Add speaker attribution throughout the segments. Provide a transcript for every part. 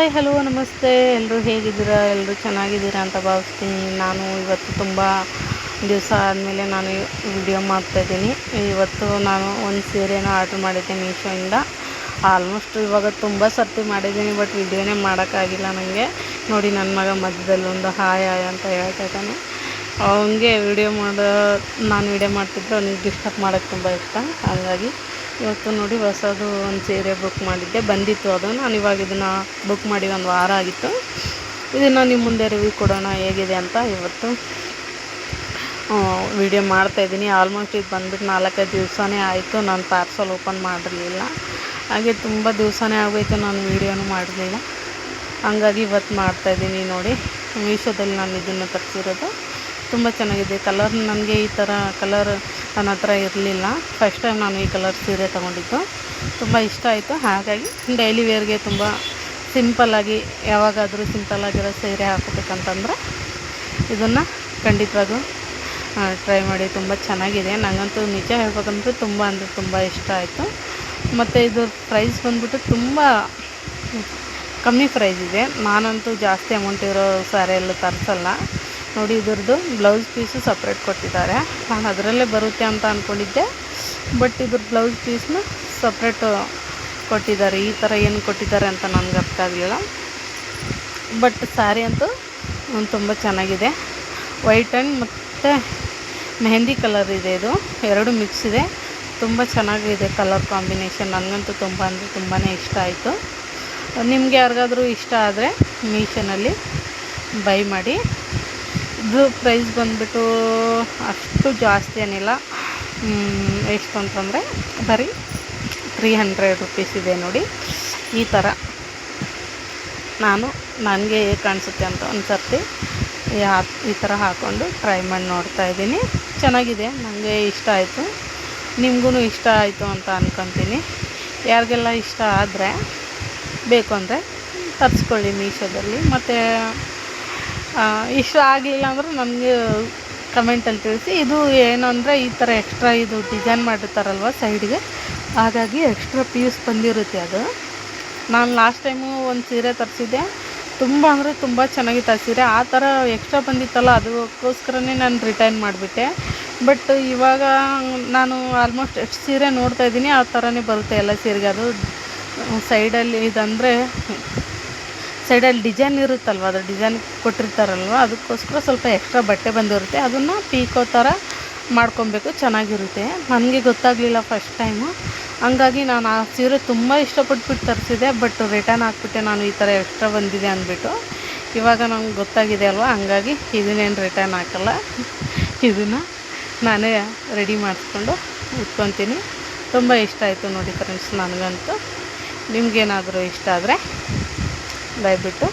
Speaker 1: Hi hello ನಮಸ್ತೆ. ಎಲ್ಲರೂ ಹೇಗಿದ್ದೀರಾ? ಎಲ್ಲರೂ ಚೆನ್ನಾಗಿದ್ದೀರಾ ಅಂತ ಭಾವಿಸ್ತೀನಿ. ನಾನು ಇವತ್ತು ತುಂಬ ದಿವಸ ಆದಮೇಲೆ ನಾನು ವಿಡಿಯೋ ಮಾಡ್ತಾಯಿದ್ದೀನಿ. ಇವತ್ತು ನಾನು ಒಂದು ಸೀರೆನ ಆರ್ಡ್ರ್ ಮಾಡಿದ್ದೆ ಮೀಶೋಯಿಂದ. ಆಲ್ಮೋಸ್ಟ್ ಇವಾಗ ತುಂಬ ಸರ್ತಿ ಮಾಡಿದ್ದೀನಿ, ಬಟ್ ವಿಡಿಯೋನೇ ಮಾಡೋಕ್ಕಾಗಿಲ್ಲ ನನಗೆ. ನೋಡಿ, ನನ್ನ ಮಗ ಮಧ್ಯದಲ್ಲಿ ಒಂದು ಹಾಯ್ ಹಾಯ್ ಅಂತ ಹೇಳ್ತಾ ಇದ್ದಾನೆ. ಅವನಿಗೆ ನಾನು ವಿಡಿಯೋ ಮಾಡ್ತಿದ್ರೆ ಅವನಿಗೆ ಡಿಸ್ಟರ್ಬ್ ಮಾಡೋಕ್ಕೆ ತುಂಬ ಇಷ್ಟ. ಹಾಗಾಗಿ ಇವತ್ತು ನೋಡಿ ಹೊಸದು ಒಂದು ಸೀರೆ ಬುಕ್ ಮಾಡಿದ್ದೆ, ಬಂದಿತ್ತು. ಅದು ನಾನು ಇವಾಗ ಇದನ್ನು ಬುಕ್ ಮಾಡಿ ಒಂದು ವಾರ ಆಗಿತ್ತು. ಇದನ್ನು ನಿಮ್ಮ ಮುಂದೆ ರಿವ್ಯೂ ಕೊಡೋಣ ಹೇಗಿದೆ ಅಂತ ಇವತ್ತು ವಿಡಿಯೋ ಮಾಡ್ತಾಯಿದ್ದೀನಿ. ಆಲ್ಮೋಸ್ಟ್ ಇದು ಬಂದುಬಿಟ್ಟು 4-5 ದಿವಸನೇ ಆಯಿತು ನಾನು ಪಾರ್ಸಲ್ ಓಪನ್ ಮಾಡಿರಲಿಲ್ಲ. ಹಾಗೆ ತುಂಬ ದಿವಸನೇ ಆಗೋಯಿತು ನಾನು ವೀಡಿಯೋನೂ ಮಾಡಲಿಲ್ಲ. ಹಂಗಾಗಿ ಇವತ್ತು ಮಾಡ್ತಾಯಿದ್ದೀನಿ. ನೋಡಿ, ಮೀಶೋದಲ್ಲಿ ನಾನು ಇದನ್ನು ತರಿಸಿರೋದು. ತುಂಬ ಚೆನ್ನಾಗಿದೆ. ಕಲರ್ ನನಗೆ ಈ ಥರ ಕಲರ್ ನನ್ನ ಹತ್ರ ಇರಲಿಲ್ಲ. ಫಸ್ಟ್ ಟೈಮ್ ನಾನು ಈ ಕಲರ್ ಸೀರೆ ತೊಗೊಂಡಿದ್ದು. ತುಂಬ ಇಷ್ಟ ಆಯಿತು. ಹಾಗಾಗಿ ಡೈಲಿ ವೇರ್ಗೆ ತುಂಬ ಸಿಂಪಲ್ಲಾಗಿ, ಯಾವಾಗಾದರೂ ಸಿಂಪಲ್ಲಾಗಿರೋ ಸೀರೆ ಹಾಕೋಬೇಕಂತಂದರೆ ಇದನ್ನು ಖಂಡಿತವಾಗೂ ಟ್ರೈ ಮಾಡಿ. ತುಂಬ ಚೆನ್ನಾಗಿದೆ. ನನಗಂತೂ ನಿಜ ಹೇಳ್ಬೇಕಂದ್ರೆ ತುಂಬ ಇಷ್ಟ ಆಯಿತು. ಮತ್ತು ಇದು ಪ್ರೈಸ್ ಬಂದ್ಬಿಟ್ಟು ತುಂಬ ಕಮ್ಮಿ ಪ್ರೈಸ್ ಇದೆ. ನಾನಂತೂ ಜಾಸ್ತಿ ಅಮೌಂಟ್ ಇರೋ ಸ್ಯಾರಿ ಎಲ್ಲ ತರಿಸಲ್ಲ. ನೋಡಿ, ಇದ್ರದ್ದು ಬ್ಲೌಸ್ ಪೀಸು ಸಪ್ರೇಟ್ ಕೊಟ್ಟಿದ್ದಾರೆ. ನಾನು ಅದರಲ್ಲೇ ಬರುತ್ತೆ ಅಂತ ಅಂದ್ಕೊಂಡಿದ್ದೆ, ಬಟ್ ಇದ್ರ ಬ್ಲೌಸ್ ಪೀಸ್ನ ಸಪ್ರೇಟು ಕೊಟ್ಟಿದ್ದಾರೆ. ಈ ಥರ ಏನು ಕೊಟ್ಟಿದ್ದಾರೆ ಅಂತ ನನಗೆ ಅರ್ಥ ಆಗಲಿಲ್ಲ. ಬಟ್ ಸ್ಯಾರಿ ಅಂತೂ ತುಂಬ ಚೆನ್ನಾಗಿದೆ. ವೈಟ್ ಆ್ಯಂಡ್ ಮತ್ತು ಮೆಹಂದಿ ಕಲರ್ ಇದೆ. ಇದು ಎರಡು ಮಿಕ್ಸ್ ಇದೆ. ತುಂಬ ಚೆನ್ನಾಗಿದೆ ಕಲರ್ ಕಾಂಬಿನೇಷನ್. ನನಗಂತೂ ತುಂಬಾ ಇಷ್ಟ ಆಯಿತು. ನಿಮಗೆ ಯಾರಿಗಾದರೂ ಇಷ್ಟ ಆದರೆ ಮೀಶೋನಲ್ಲಿ ಬೈ ಮಾಡಿ. ಇದು ಪ್ರೈಸ್ ಬಂದುಬಿಟ್ಟು ಅಷ್ಟು ಜಾಸ್ತಿ ಏನಿಲ್ಲ. ಎಷ್ಟು ಅಂತಂದರೆ ಬರೀ 300 ರೂಪೀಸ್ ಇದೆ. ನೋಡಿ, ಈ ಥರ ನನಗೆ ಹೇಗೆ ಕಾಣಿಸುತ್ತೆ ಅಂತ ಒಂದು ಸರ್ತಿ ಈ ಥರ ಹಾಕ್ಕೊಂಡು ಟ್ರೈ ಮಾಡಿ ನೋಡ್ತಾಯಿದ್ದೀನಿ. ಚೆನ್ನಾಗಿದೆ, ನನಗೆ ಇಷ್ಟ ಆಯಿತು. ನಿಮಗೂ ಇಷ್ಟ ಆಯಿತು ಅಂತ ಅಂದ್ಕೊತೀನಿ. ಯಾರಿಗೆಲ್ಲ ಇಷ್ಟ ಆದರೆ ಬೇಕು ಅಂದರೆ ತರಿಸ್ಕೊಳ್ಳಿ ಮೀಶೋದಲ್ಲಿ. ಮತ್ತು ಇಷ್ಟ ಆಗಲಿಲ್ಲ ಅಂದರೆ ನನಗೆ ಕಮೆಂಟಲ್ಲಿ ತಿಳಿಸಿ. ಇದು ಏನು ಅಂದರೆ ಈ ಥರ ಎಕ್ಸ್ಟ್ರಾ ಇದು ಡಿಸೈನ್ ಮಾಡಿರ್ತಾರಲ್ವ ಸೈಡ್ಗೆ, ಹಾಗಾಗಿ ಎಕ್ಸ್ಟ್ರಾ ಪೀಸ್ ಬಂದಿರುತ್ತೆ ಅದು. ನಾನು ಲಾಸ್ಟ್ ಟೈಮು ಒಂದು ಸೀರೆ ತರಿಸಿದ್ದೆ. ತುಂಬ ಚೆನ್ನಾಗಿತ್ತು ಆ ಸೀರೆ. ಆ ಥರ ಎಕ್ಸ್ಟ್ರಾ ಬಂದಿತ್ತಲ್ಲ, ಅದಕ್ಕೋಸ್ಕರನೇ ನಾನು ರಿಟರ್ನ್ ಮಾಡಿಬಿಟ್ಟೆ. ಬಟ್ ಇವಾಗ ನಾನು ಆಲ್ಮೋಸ್ಟ್ ಎಷ್ಟು ಸೀರೆ ನೋಡ್ತಾಯಿದ್ದೀನಿ ಆ ಥರನೇ ಬರುತ್ತೆ ಎಲ್ಲ ಸೀರೆಗೆ. ಅದು ಸೈಡಲ್ಲಿ ಇದಂದರೆ ಸೈಡಲ್ಲಿ ಡಿಸೈನ್ ಇರುತ್ತಲ್ವ, ಅದು ಡಿಸೈನ್ ಕೊಟ್ಟಿರ್ತಾರಲ್ವ, ಅದಕ್ಕೋಸ್ಕರ ಸ್ವಲ್ಪ ಎಕ್ಸ್ಟ್ರಾ ಬಟ್ಟೆ ಬಂದಿರುತ್ತೆ. ಅದನ್ನು ಪೀಕೋ ಥರ ಮಾಡ್ಕೊಬೇಕು, ಚೆನ್ನಾಗಿರುತ್ತೆ. ನನಗೆ ಗೊತ್ತಾಗಲಿಲ್ಲ ಫಸ್ಟ್ ಟೈಮು. ಹಂಗಾಗಿ ನಾನು ಆ ಸೀರೆ ತುಂಬ ಇಷ್ಟಪಟ್ಬಿಟ್ಟು ತರಿಸಿದೆ. ಬಟ್ ರಿಟರ್ನ್ ಹಾಕ್ಬಿಟ್ಟೆ ನಾನು, ಈ ಥರ ಎಕ್ಸ್ಟ್ರಾ ಬಂದಿದೆ ಅಂದ್ಬಿಟ್ಟು. ಇವಾಗ ನಂಗೆ ಗೊತ್ತಾಗಿದೆ ಅಲ್ವ, ಹಂಗಾಗಿ ಇದನ್ನೇನು ರಿಟರ್ನ್ ಹಾಕಲ್ಲ. ಇದನ್ನು ನಾನೇ ರೆಡಿ ಮಾಡಿಸ್ಕೊಂಡು ಇಟ್ಕೊತೀನಿ. ತುಂಬ ಇಷ್ಟ ಆಯಿತು ನೋಡಿ ಫ್ರೆಂಡ್ಸ್ ನನಗಂತೂ. ನಿಮಗೇನಾದರೂ ಇಷ್ಟ ಆದರೆ ದಯವಿಟ್ಟು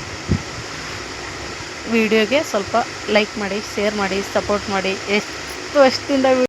Speaker 1: ವಿಡಿಯೋಗೆ ಸ್ವಲ್ಪ ಲೈಕ್ ಮಾಡಿ, ಶೇರ್ ಮಾಡಿ, ಸಪೋರ್ಟ್ ಮಾಡಿ. ಎಷ್ಟು ವರ್ಷದಿಂದ